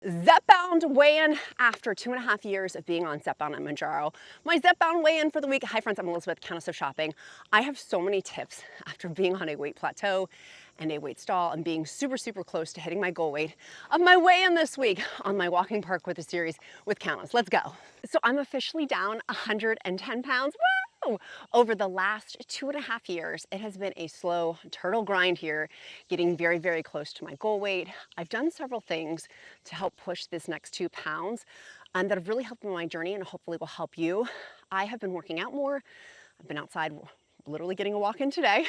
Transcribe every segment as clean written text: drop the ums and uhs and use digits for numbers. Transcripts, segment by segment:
Zepbound weigh-in after 2.5 years of being on Zepbound and Manjaro. My Zepbound weigh-in for the week. Hi friends, I'm Elizabeth, Countess of Shopping. I have so many tips after being on a weight plateau and a weight stall and being super close to hitting my goal weight of my weigh-in this week on my walking park with a series with Countess. Let's go. So I'm officially down 110 pounds. Woo! Over the last 2.5 years, it has been a slow turtle grind here, getting very close to my goal weight. I've done several things to help push this next 2 pounds that have really helped me on my journey and hopefully will help you. I have been working out more. I've been outside literally getting a walk in today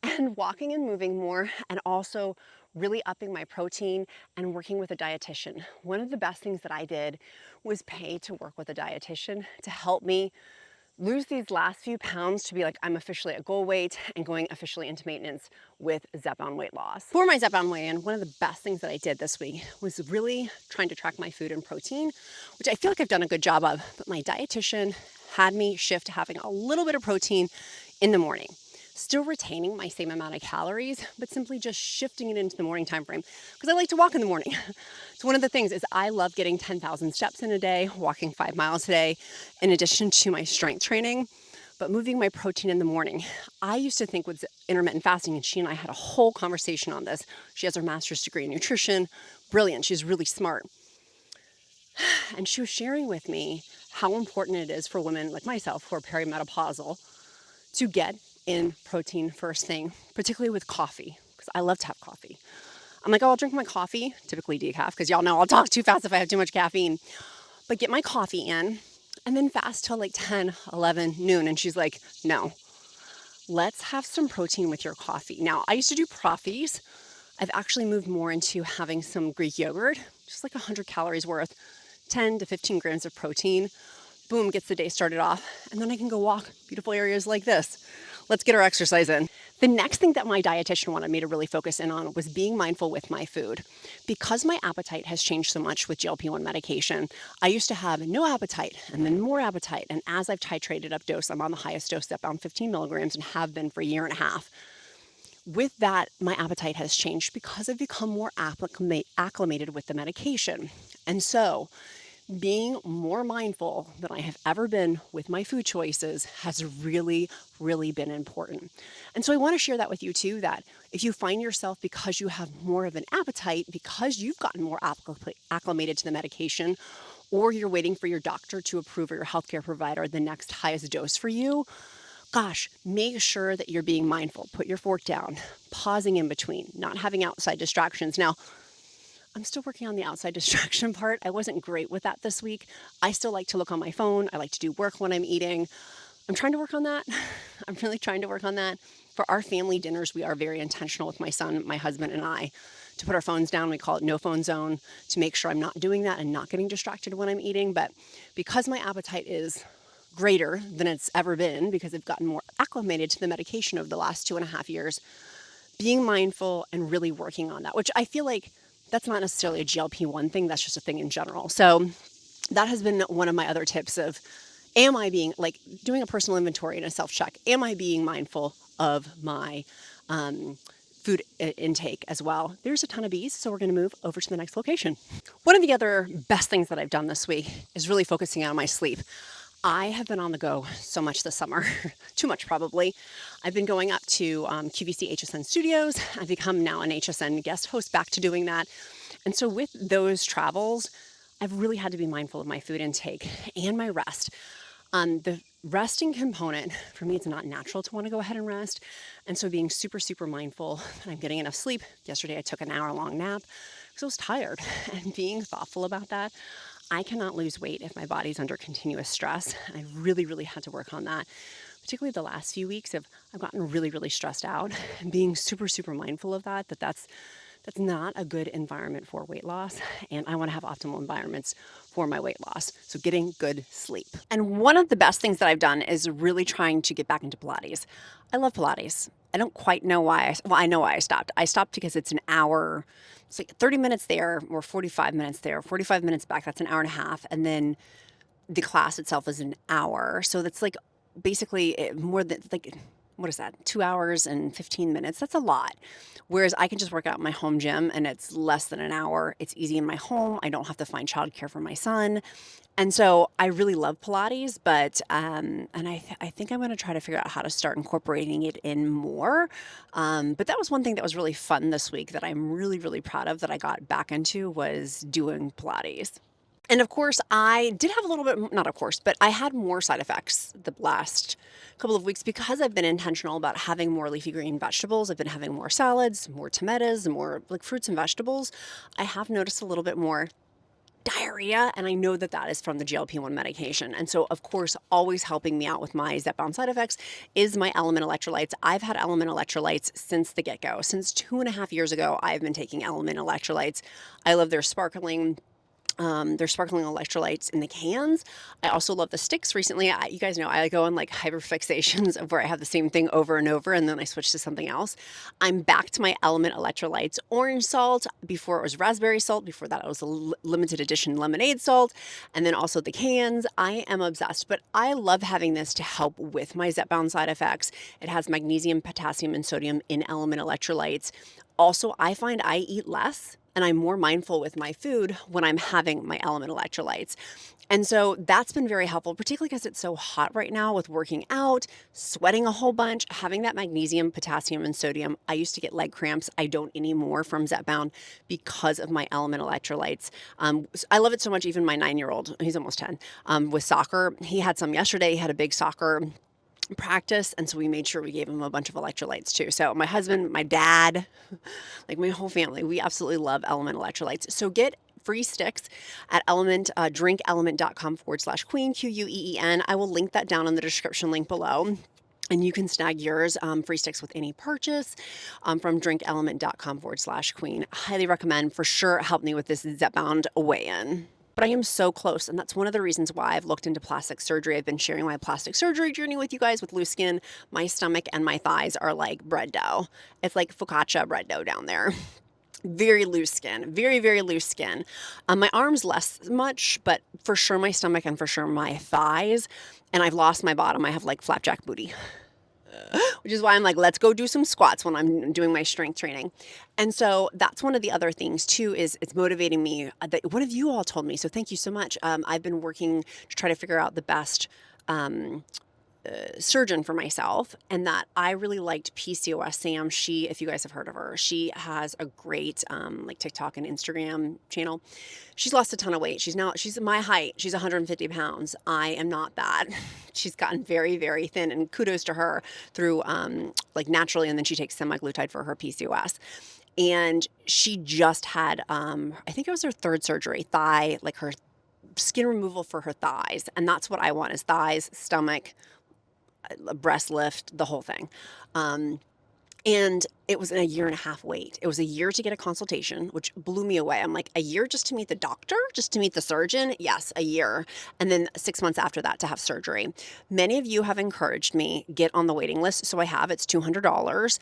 and walking and moving more, and also really upping my protein and working with a dietitian. One of the best things that I did was pay to work with a dietitian to help me lose these last few pounds to be like, I'm officially at goal weight and going officially into maintenance with Zepbound weight loss. For my Zepbound weigh-in, one of the best things that I did this week was really trying to track my food and protein, which I feel like I've done a good job of, but my dietitian had me shift to having a little bit of protein in the morning. Still retaining my same amount of calories, but simply just shifting it into the morning time frame because I like to walk in the morning. So one of the things is I love getting 10,000 steps in a day, walking 5 miles a day, in addition to my strength training, but moving my protein in the morning. I used to think with intermittent fasting, and she and I had a whole conversation on this. She has her master's degree in nutrition, brilliant, she's really smart. And she was sharing with me how important it is for women like myself who are perimenopausal to get in protein first thing, particularly with coffee, because I love to have coffee. I'm like, oh, I'll drink my coffee, typically decaf, because y'all know I'll talk too fast if I have too much caffeine, but get my coffee in and then fast till like 10, 11, noon. And she's like, no, let's have some protein with your coffee. Now, I used to do proffies. I've actually moved more into having some Greek yogurt, just like 100 calories worth, 10 to 15 grams of protein. Boom, gets the day started off. And then I can go walk beautiful areas like this. Let's get our exercise in. The next thing that my dietitian wanted me to really focus in on was being mindful with my food. Because my appetite has changed so much with GLP-1 medication, I used to have no appetite and then more appetite. And as I've titrated up dose, I'm on the highest dose, Zepbound 15 milligrams, and have been for a year and a half. With that, my appetite has changed because I've become more acclimated with the medication. And so being more mindful than I have ever been with my food choices has really been important. And so I want to share that with you too, that if you find yourself, because you have more of an appetite, because you've gotten more acclimated to the medication, or you're waiting for your doctor to approve, or your healthcare provider, the next highest dose for you, gosh, make sure that you're being mindful. Put your fork down, pausing in between, not having outside distractions. Now, I'm still working on the outside distraction part. I wasn't great with that this week. I still like to look on my phone. I like to do work when I'm eating. I'm trying to work on that. I'm really trying to work on that. For our family dinners, we are very intentional with my son, my husband, and I to put our phones down. We call it no phone zone, to make sure I'm not doing that and not getting distracted when I'm eating. But because my appetite is greater than it's ever been, because I've gotten more acclimated to the medication over the last 2.5 years, being mindful and really working on that, which I feel like that's not necessarily a GLP-1 thing, that's just a thing in general. So that has been one of my other tips of, am I being, like doing a personal inventory and a self-check, am I being mindful of my food intake as well? There's a ton of bees, so we're gonna move over to the next location. One of the other best things that I've done this week is really focusing on my sleep. I have been on the go so much this summer, too much probably. I've been going up to QVC HSN Studios. I've become now an HSN guest host, back to doing that. And so with those travels, I've really had to be mindful of my food intake and my rest. The resting component, for me, it's not natural to want to go ahead and rest. And so being super mindful that I'm getting enough sleep. Yesterday I took an hour-long nap because I was tired, and being thoughtful about that. I cannot lose weight if my body's under continuous stress. And I really had to work on that. Particularly the last few weeks, I've gotten really stressed out, and being super mindful of that's not a good environment for weight loss. And I want to have optimal environments for my weight loss. So getting good sleep. And one of the best things that I've done is really trying to get back into Pilates. I love Pilates. I don't quite know why. I know why I stopped. I stopped because it's an hour. It's like 30 minutes there or 45 minutes there, 45 minutes back. That's an hour and a half. And then the class itself is an hour. So that's like basically more than like what is that, 2 hours and 15 minutes. That's a lot. Whereas I can just work out in my home gym and it's less than an hour. It's easy in my home. I don't have to find childcare for my son. And so I really love Pilates, but I think I'm going to try to figure out how to start incorporating it in more. But that was one thing that was really fun this week that I'm really, really proud of that I got back into was doing Pilates. And of course, I did have a little bit, not of course, but I had more side effects the last couple of weeks because I've been intentional about having more leafy green vegetables. I've been having more salads, more tomatoes, more like fruits and vegetables. I have noticed a little bit more diarrhea, and I know that that is from the GLP-1 medication. And so, of course, always helping me out with my Zepbound side effects is my LMNT electrolytes. I've had LMNT electrolytes since the get-go. Since 2.5 years ago, I've been taking LMNT electrolytes. I love their sparkling electrolytes in the cans. I also love the sticks. Recently, you guys know I go on like hyperfixations of where I have the same thing over and over and then I switch to something else. I'm back to my LMNT electrolytes orange salt. Before it was raspberry salt. Before that it was a limited edition lemonade salt. And then also the cans. I am obsessed, but I love having this to help with my Zepbound side effects. It has magnesium, potassium, and sodium in LMNT electrolytes. Also, I find I eat less and I'm more mindful with my food when I'm having my LMNT electrolytes. And so that's been very helpful, particularly because it's so hot right now with working out, sweating a whole bunch, having that magnesium, potassium, and sodium. I used to get leg cramps. I don't anymore from Zepbound because of my LMNT electrolytes. I love it so much, even my 9-year-old, he's almost 10, with soccer. He had some yesterday. He had a big soccer practice, and so we made sure we gave him a bunch of electrolytes too. So my husband, my dad, like my whole family, we absolutely love LMNT electrolytes. So get free sticks at LMNT, drinklmnt.com/queen, QUEEN. I will link that down in the description link below. And you can snag yours, free sticks with any purchase from drinklmnt.com/queen. Highly recommend, for sure, help me with this Zepbound weigh-in. But I am so close, and that's one of the reasons why I've looked into plastic surgery. I've been sharing my plastic surgery journey with you guys with loose skin. My stomach and my thighs are like bread dough. It's like focaccia bread dough down there. Very loose skin, very, very loose skin. My arms less much, but for sure my stomach and for sure my thighs. And I've lost my bottom. I have like flapjack booty. Which is why I'm like, let's go do some squats when I'm doing my strength training. And so that's one of the other things too, is it's motivating me that one of you all told me. So thank you so much. I've been working to try to figure out the best surgeon for myself, and that I really liked PCOS Sam. She, if you guys have heard of her, she has a great like TikTok and Instagram channel. She's lost a ton of weight. She's my height. She's 150 pounds. I am not that. She's gotten very, very thin, and kudos to her through like naturally, and then she takes semaglutide for her PCOS. And she just had, I think it was her 3rd surgery, like her skin removal for her thighs. And that's what I want, is thighs, stomach, breast lift, the whole thing. And it was in a 1.5 year wait. It was a year to get a consultation, which blew me away. I'm like, a year just to meet the doctor, just to meet the surgeon? Yes, a year. And then 6 months after that to have surgery. Many of you have encouraged me, get on the waiting list. So I have, it's $200.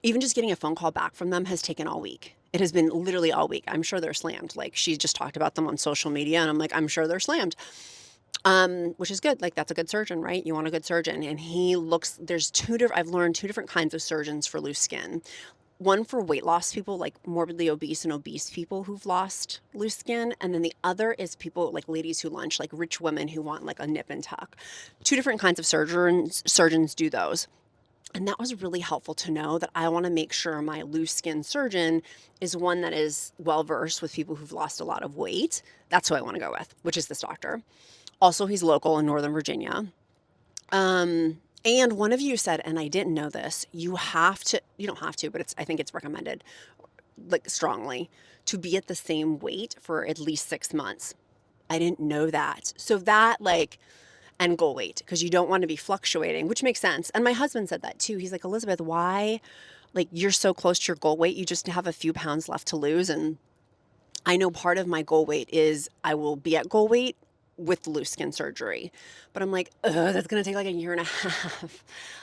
Even just getting a phone call back from them has taken all week. It has been literally all week. I'm sure they're slammed. Like, she just talked about them on social media, and I'm like, I'm sure they're slammed. Which is good. Like, that's a good surgeon, right? You want a good surgeon. And he looks, I've learned 2 different kinds of surgeons for loose skin. One for weight loss people, like morbidly obese and obese people who've lost loose skin. And then the other is people like ladies who lunch, like rich women who want like a nip and tuck. 2 different kinds of surgeons do those. And that was really helpful to know, that I want to make sure my loose skin surgeon is one that is well-versed with people who've lost a lot of weight. That's who I want to go with, which is this doctor. Also, he's local in Northern Virginia. And one of you said, and I didn't know this, you don't have to, but I think it's recommended, like strongly, to be at the same weight for at least 6 months. I didn't know that. So that and goal weight, because you don't want to be fluctuating, which makes sense. And my husband said that too. He's like, Elizabeth, why, you're so close to your goal weight, you just have a few pounds left to lose. And I know part of my goal weight is I will be at goal weight with loose skin surgery. But I'm like, that's going to take like 1.5 years.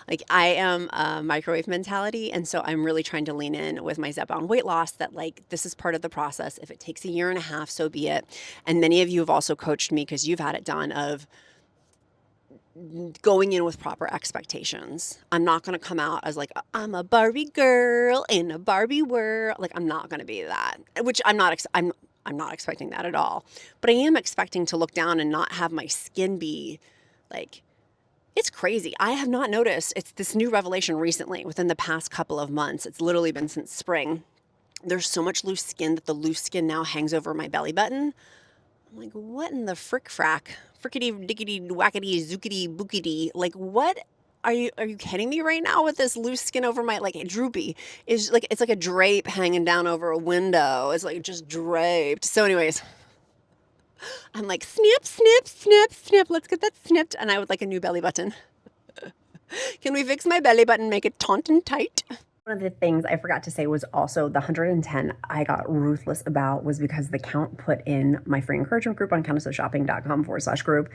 Like, I am a microwave mentality. And so I'm really trying to lean in with my Zepbound weight loss, that this is part of the process. If it takes 1.5 years, so be it. And many of you have also coached me, because you've had it done, of going in with proper expectations. I'm not going to come out as like, I'm a Barbie girl in a Barbie world. Like, I'm not going to be that, which I'm not, I'm not expecting that at all. But I am expecting to look down and not have my skin be like, it's crazy. I have not noticed. It's this new revelation recently within the past couple of months. It's literally been since spring. There's so much loose skin that the loose skin now hangs over my belly button. I'm like, what in the frick frack? Frickety dickety wackety zookity bookity. Like, what are you kidding me right now with this loose skin over my, like, droopy? Is like, it's like a drape hanging down over a window. It's like just draped. So anyways, I'm like, snip, snip, snip, snip. Let's get that snipped. And I would like a new belly button. Can we fix my belly button, make it taut and tight? One of the things I forgot to say was also the 110 I got ruthless about was because the count put in my free encouragement group on countessofshopping.com/group,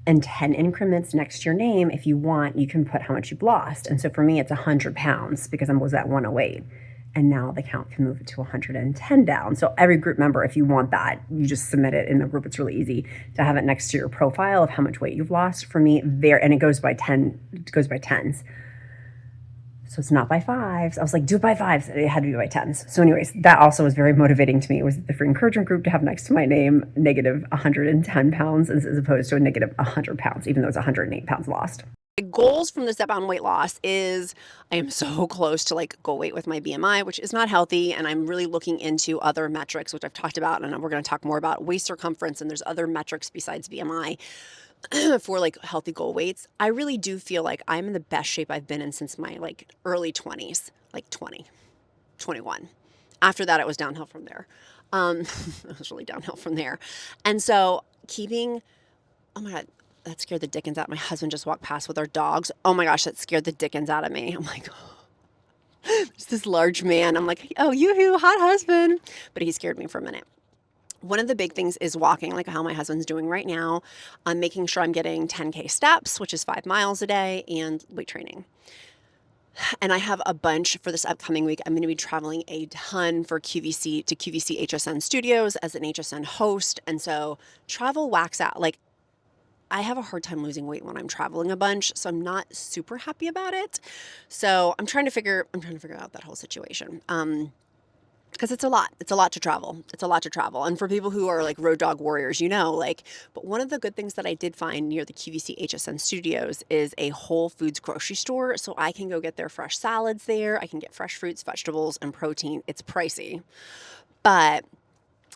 and 10 increments next to your name. If you want, you can put how much you've lost. And so for me, it's 100 pounds because I was at 108. And now the count can move it to 110 down. So every group member, if you want that, you just submit it in the group. It's really easy to have it next to your profile of how much weight you've lost. For me, and it goes by 10, it goes by tens. So it's not by fives. I was like, do it by fives. It had to be by tens. So anyways, that also was very motivating to me. It was the free encouragement group to have next to my name negative 110 pounds as opposed to a negative 100 pounds, even though it's 108 pounds lost. My goals from the Zepbound weight loss is I am so close to like goal weight with my BMI, which is not healthy. And I'm really looking into other metrics, which I've talked about. And we're going to talk more about waist circumference. And there's other metrics besides BMI for like healthy goal weights. I really do feel like I'm in the best shape I've been in since my like early 20s, like 20, 21. After that, it was downhill from there. It was really downhill from there. And so oh my God, that scared the dickens out. My husband just walked past with our dogs. Oh my gosh, that scared the dickens out of me. I'm like, there's this large man. I'm like, oh, yoo-hoo, hot husband. But he scared me for a minute. One of the big things is walking, like how my husband's doing right now. I'm making sure I'm getting 10K steps, which is 5 miles a day, and weight training. And I have a bunch for this upcoming week. I'm going to be traveling a ton for QVC HSN Studios as an HSN host. And so travel whacks out. Like, I have a hard time losing weight when I'm traveling a bunch, so I'm not super happy about it. So I'm trying to figure out that whole situation. Because it's a lot to travel. It's a lot to travel. And for people who are like road dog warriors, but one of the good things that I did find near the QVC HSN Studios is a Whole Foods grocery store. So I can go get their fresh salads there. I can get fresh fruits, vegetables, and protein. It's pricey,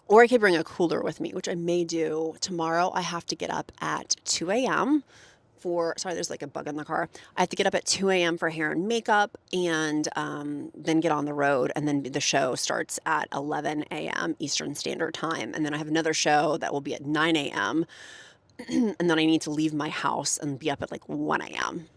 or I could bring a cooler with me, which I may do. Tomorrow I have to get up at 2 a.m. there's like a bug in the car. I have to get up at 2 a.m. for hair and makeup and then get on the road. And then the show starts at 11 a.m. Eastern Standard Time. And then I have another show that will be at 9 a.m. And then I need to leave my house and be up at like 1 a.m.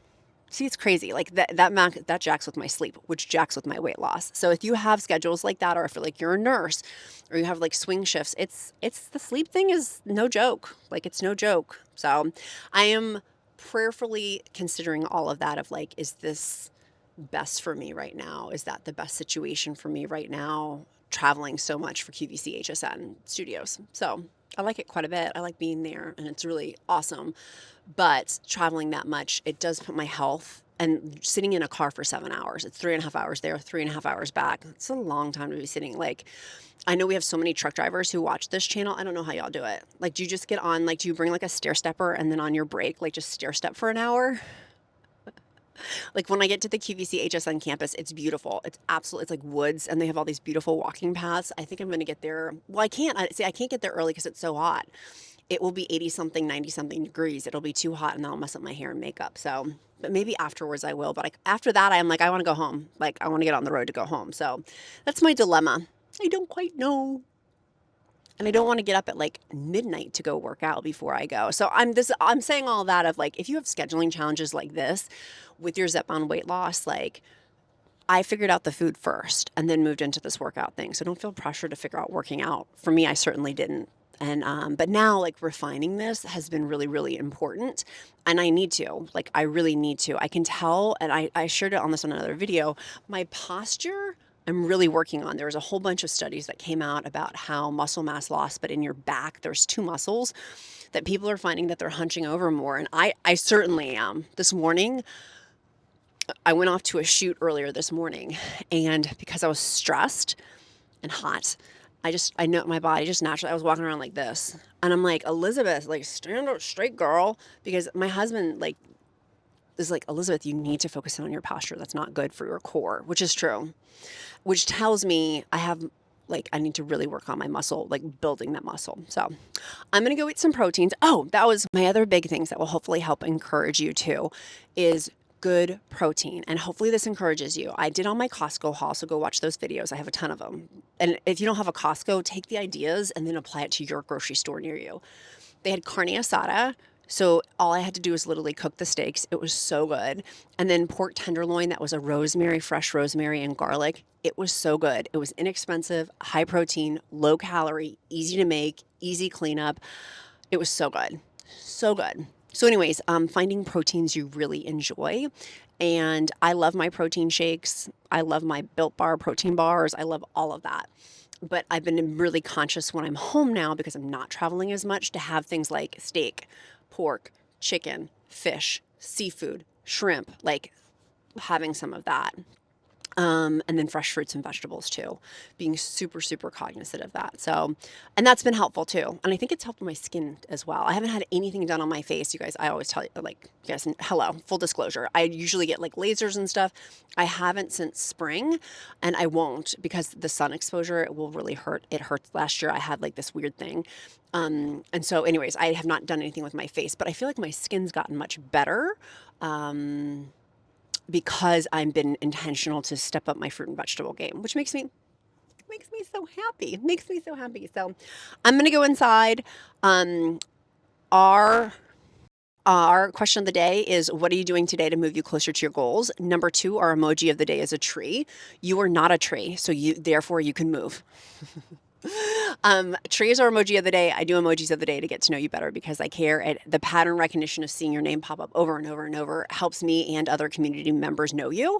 See, it's crazy. Like that jacks with my sleep, which jacks with my weight loss. So if you have schedules like that, or if like you're a nurse or you have like swing shifts, it's the sleep thing is no joke. Like, it's no joke. So I am prayerfully considering all of that of like, is this best for me right now? Is that the best situation for me right now? Traveling so much for QVC HSN Studios. So I like it quite a bit. I like being there and it's really awesome. But traveling that much, it does put my health, and sitting in a car for 7 hours, it's 3.5 hours there, 3.5 hours back. It's a long time to be sitting. Like, I know we have so many truck drivers who watch this channel. I don't know how y'all do it. Like, do you just get on, like, do you bring like a stair stepper and then on your break, like just stair step for an hour? Like, when I get to the QVC HSN campus, it's beautiful. It's like woods, and they have all these beautiful walking paths. I think I'm going to get there. Well, I can't get there early because it's so hot. It will be 80 something, 90 something degrees. It'll be too hot and that'll mess up my hair and makeup. So, but maybe afterwards I will. But after that, I'm like, I want to go home. Like, I want to get on the road to go home. So that's my dilemma. I don't quite know. And I don't want to get up at like midnight to go work out before I go. So I'm saying all that of like, if you have scheduling challenges like this with your Zepbound weight loss, like, I figured out the food first and then moved into this workout thing. So don't feel pressure to figure out working out. For me, I certainly didn't. And, but now like refining this has been really, really important. And I need to, like, I really need to. I can tell, and I shared it on another video, my posture I'm really working on. There was a whole bunch of studies that came out about how muscle mass loss, but in your back, there's two muscles that people are finding that they're hunching over more. And I certainly am. This morning, I went off to a shoot earlier this morning, and because I was stressed and hot, I know my body just naturally, I was walking around like this. And I'm like, Elizabeth, like, stand up straight, girl. Because my husband, like, is like, Elizabeth, you need to focus in on your posture. That's not good for your core, which is true. Which tells me I need to really work on my muscle, like building that muscle. So I'm going to go eat some proteins. Oh, that was my other big things that will hopefully help encourage you too, is good protein. And hopefully this encourages you. I did on my Costco haul, so go watch those videos. I have a ton of them. And if you don't have a Costco, take the ideas and then apply it to your grocery store near you. They had carne asada. So all I had to do was literally cook the steaks. It was so good. And then pork tenderloin that was a rosemary, fresh rosemary and garlic. It was so good. It was inexpensive, high protein, low calorie, easy to make, easy cleanup. It was so good. So good. So anyways, finding proteins you really enjoy. And I love my protein shakes. I love my Built Bar protein bars. I love all of that. But I've been really conscious when I'm home now, because I'm not traveling as much, to have things like steak, pork, chicken, fish, seafood, shrimp, like having some of that. And then fresh fruits and vegetables too, being super, super cognizant of that. So, and that's been helpful too. And I think it's helped my skin as well. I haven't had anything done on my face, you guys. I always tell you, like, yes, hello, full disclosure. I usually get like lasers and stuff. I haven't since spring, and I won't, because the sun exposure, it will really hurt. It hurts. Last year I had like this weird thing. And so anyways, I have not done anything with my face, but I feel like my skin's gotten much better. Because I've been intentional to step up my fruit and vegetable game, which makes me so happy. Makes me so happy. So I'm gonna go inside. Our question of the day is, what are you doing today to move you closer to your goals? Number 2, our emoji of the day is a tree. You are not a tree, so therefore you can move. Trees are emoji of the day. I do emojis of the day to get to know you better, because I care. The pattern recognition of seeing your name pop up over and over and over helps me and other community members know you.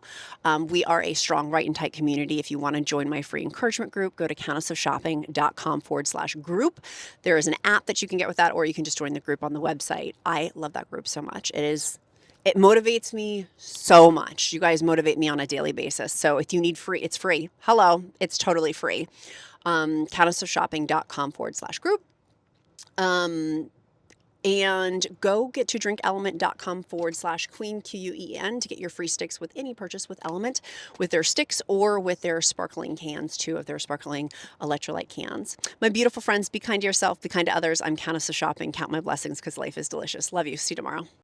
We are a strong, right, and tight community. If you want to join my free encouragement group, go to countessofshopping.com/group. There is an app that you can get with that, or you can just join the group on the website. I love that group so much. It motivates me so much. You guys motivate me on a daily basis. So if you need free, it's free. Hello, it's totally free. Countessofshopping.com/group. And go get to drinkelement.com/queen, QUEN, to get your free sticks with any purchase with Element, with their sticks or with their sparkling cans too, of their sparkling electrolyte cans. My beautiful friends, be kind to yourself, be kind to others. I'm Countess of Shopping. Count my blessings, because life is delicious. Love you. See you tomorrow.